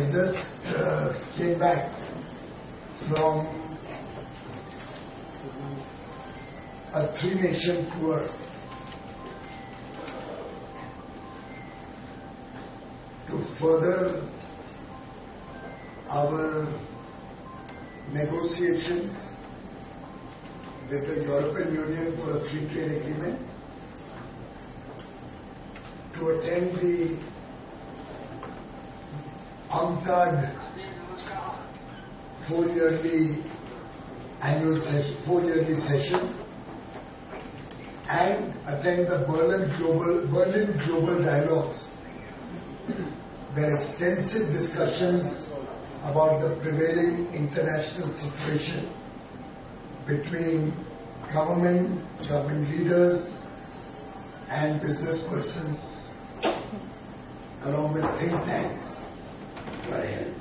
I just came back from a 3-nation tour to further our negotiations with the European Union for a free trade agreement, to attend the UNCTAD four-yearly session, and attend the Berlin Global Dialogues, where extensive discussions about the prevailing international situation between government leaders and business persons, along with think tanks, were held.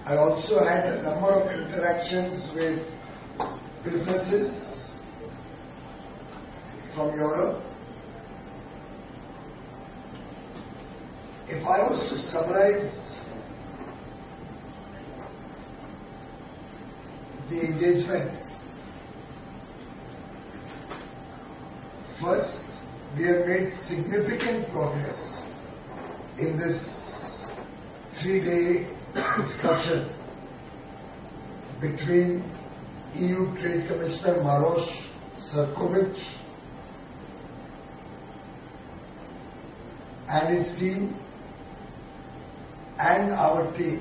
I also had a number of interactions with businesses from Europe. If I was to summarize the engagements, first, we have made significant progress in this 3-day discussion between EU Trade Commissioner Maroš, Šefčovič and his team and our team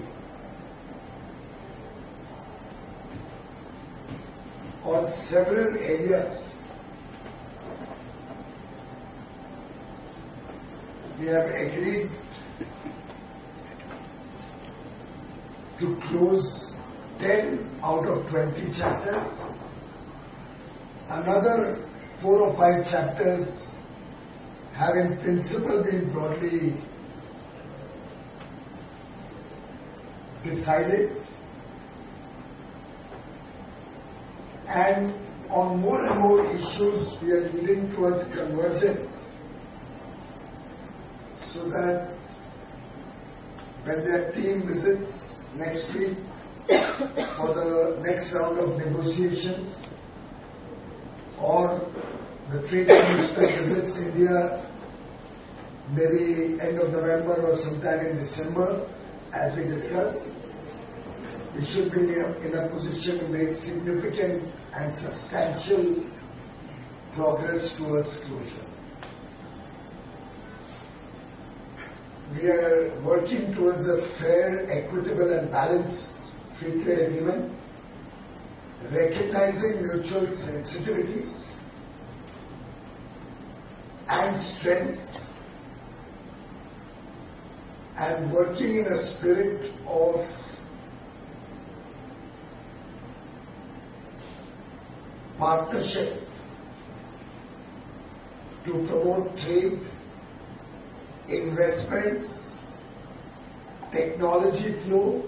on several areas. We have agreed to close 10 out of 20 chapters. Another 4 or 5 chapters have in principle been broadly decided, and on more and more issues we are leading towards convergence, so that when their team visits next week for the next round of negotiations, or the Trade Commissioner visits India maybe end of November or sometime in December, as we discussed, we should be in a position to make significant and substantial progress towards closure. We are working towards a fair, equitable and balanced free trade agreement, recognizing mutual sensitivities and strengths, and working in a spirit of partnership to promote trade, investments, technology flow,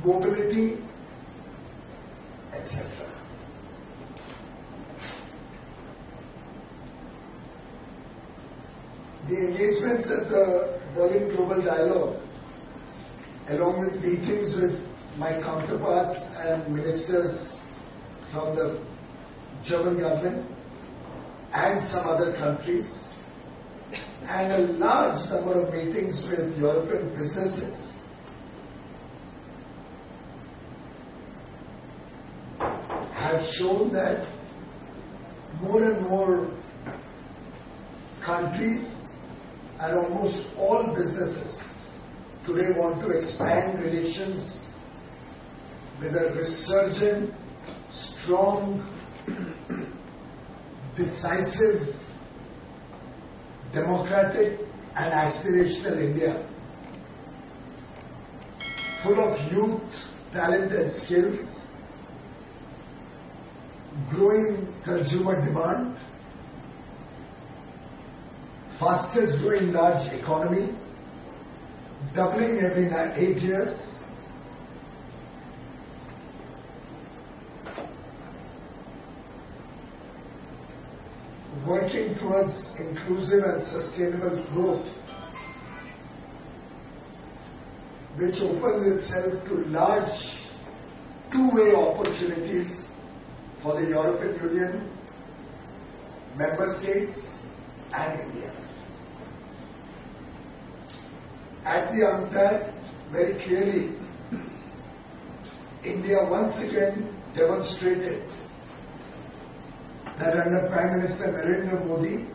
mobility, etc. The engagements at the Berlin Global Dialogue, along with meetings with my counterparts and ministers from the German government and some other countries, and a large number of meetings with European businesses, have shown that more and more countries and almost all businesses today want to expand relations with a resurgent, strong, decisive, democratic and aspirational India, full of youth, talent and skills, growing consumer demand, fastest growing large economy, doubling every 8 years, working towards inclusive and sustainable growth which opens itself to large two-way opportunities for the European Union, member states and India. At the UNCTAD, very clearly, India once again demonstrated that under Prime Minister Narendra Modi,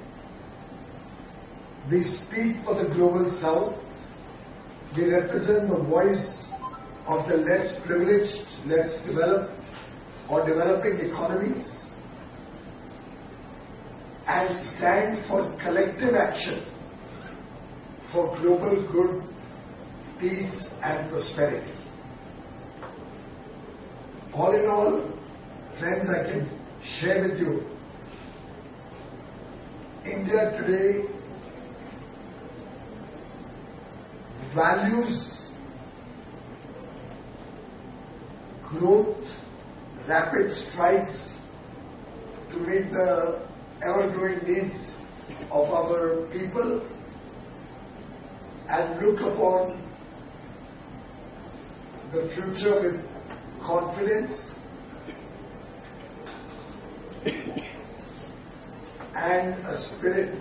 we speak for the global South, we represent the voice of the less privileged, less developed or developing economies, and stand for collective action for global good, peace and prosperity. All in all, friends, I can share with you, India today values growth, rapid strides to meet the ever-growing needs of our people, and look upon the future with confidence and a spirit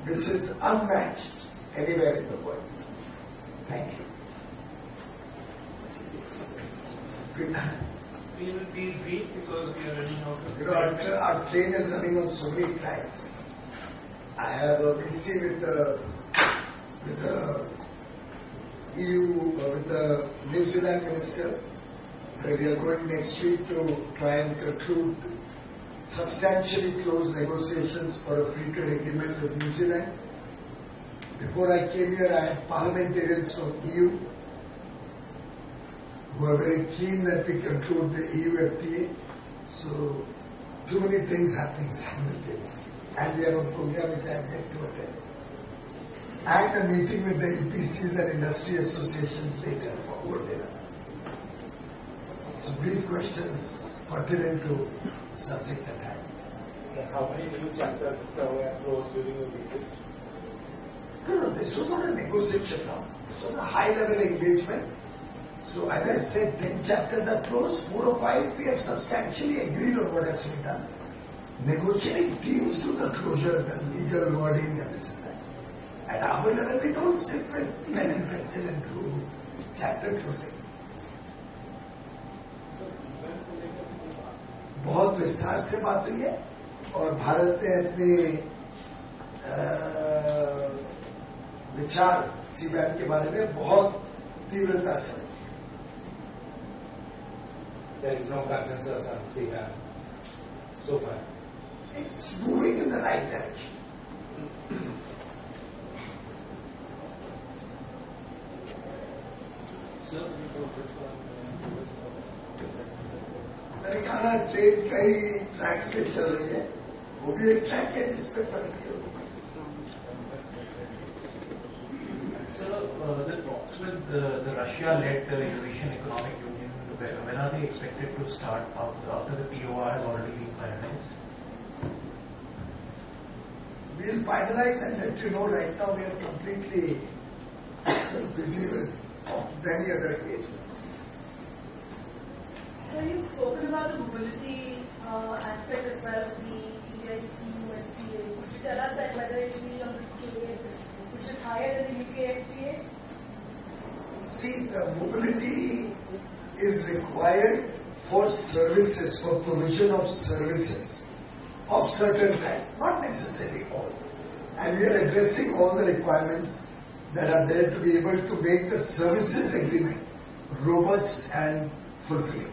which is unmatched anywhere in the world. Thank you. We will be brief because we are running out of time. Our train is running on so many tracks. I have a VC with the EU, with the New Zealand minister, where we are going next week to try and conclude substantially close negotiations for a free trade agreement with New Zealand. Before I came here, I had parliamentarians from EU who are very keen that we conclude the EU FTA. So, too many things happening simultaneously. And we have a program which I am yet to attend. And a meeting with the EPCs and industry associations later for dinner. So, brief questions pertinent to the subject at hand. How many new chapters were closed during your visit? No, this was not a negotiation now. This was a high-level engagement. So, as I said, 10 chapters are closed, 4 or 5 we have substantially agreed on what has to be done. Negotiating teams do the closure, the legal wording and this and that. At our level, we don't sit with pen and pencil and do chapter closing. बहुत विस्तार से बात हुई है और भारत ने अपने विचार सीबैन के बारे में बहुत तीव्रता से रखी है. There is no consensus on CBAM so far. It's moving in the right direction. Americana train कई ट्रैक्स पे चल रही है, वो भी एक ट्रैक है जिस पे प्रगति होगी. So, the talks with the Russia-led Eurasian Economic Union, when are they expected to start after the POR has already been finalized? We'll finalize and let you know. Right now we are completely busy with many other engagements. So you've spoken about the mobility aspect as well of the India EU FTA. Could you tell us that whether it will be on the scale which is higher than the UK FTA? See, the mobility is required for services, for provision of services of certain type, not necessarily all. And we are addressing all the requirements that are there to be able to make the services agreement robust and fulfilling.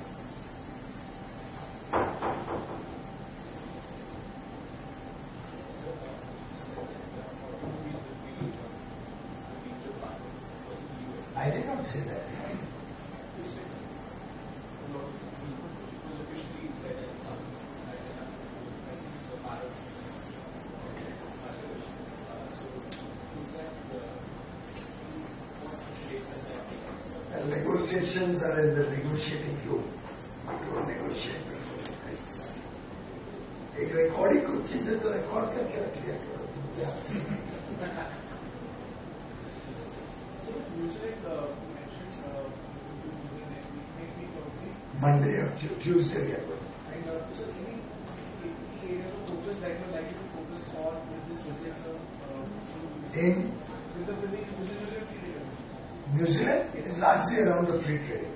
I did not say that. Negotiations are in the negotiating room. We don't negotiate before this. एक recording कुछ चीजें तो record करके रख लिया करो तुम क्या से. Monday or Tuesday we are going. And so any area of focus that you are likely to focus on with this visit, sir? In With the area. New Zealand, it is largely around the free trade.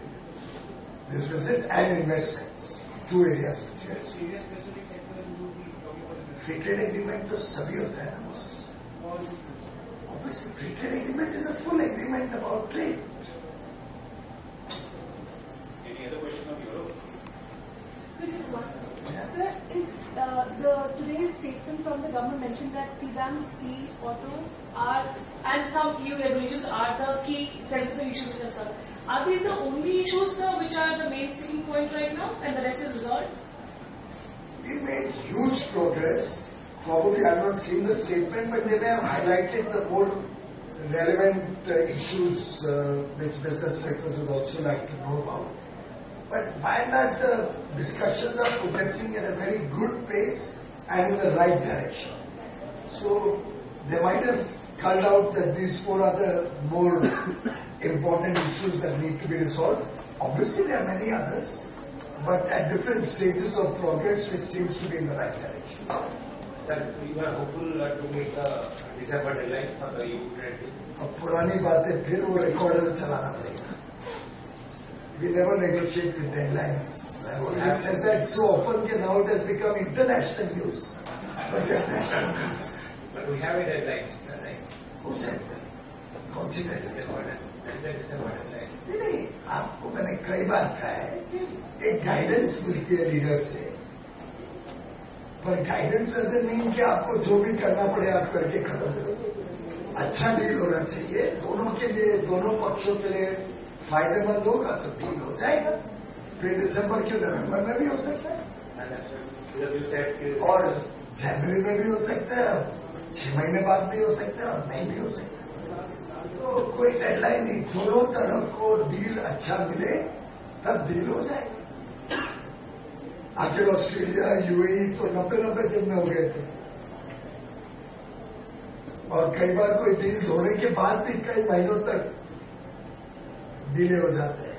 This visit and investments, two areas. Area specific sector that you will be talking about. Free trade agreement तो सभी होता है ना boss. Obviously, free trade agreement is a full agreement about trade. Any other question of Europe? So just one. Sir, today's statement from the government mentioned that CBAM, steel, auto and some EU regulations are the key sensitive issues which are solved. Are these the only issues, sir, which are the main sticking point right now and the rest is resolved? We made huge progress. Probably I have not seen the statement, but they may have highlighted the more relevant issues which business sectors would also like to know about. But by and large, the discussions are progressing at a very good pace and in the right direction. So they might have culled out that these four are the more important issues that need to be resolved. Obviously, there are many others, but at different stages of progress, which seems to be in the right direction. Sir, you are hopeful to meet the December deadline for the EU trade deal? अब पुरानी बातें फिर वो recorder चलाना पड़ेगा. We never negotiate with deadlines. I already said that so often that now it has become international news. Forget national news. But we have a deadline, sir, right? Who said that? कौन सी deadline? December deadline. नहीं, आपको मैंने कई बार कहा है कि एक guidance मिलती है लीडर से, पर गाइडेंस डजंट मीन कि आपको जो भी करना पड़े आप करके खत्म करो. अच्छा डील होना चाहिए, दोनों के लिए, दोनों पक्षों के लिए फायदेमंद होगा तो डील हो जाएगा. फिर दिसंबर के नवंबर में भी हो सकता है और जनवरी में भी हो सकता है, 6 महीने बाद भी हो सकता है और नहीं भी हो सकता है. तो कोई डेडलाइन नहीं, दोनों तरफ को डील अच्छा मिले तब डील हो जाएगा. आखिर ऑस्ट्रेलिया, यूएई तो 90 दिन में हो गए थे और कई बार कोई डील्स होने के बाद भी कई महीनों तक डिले हो जाते हैं.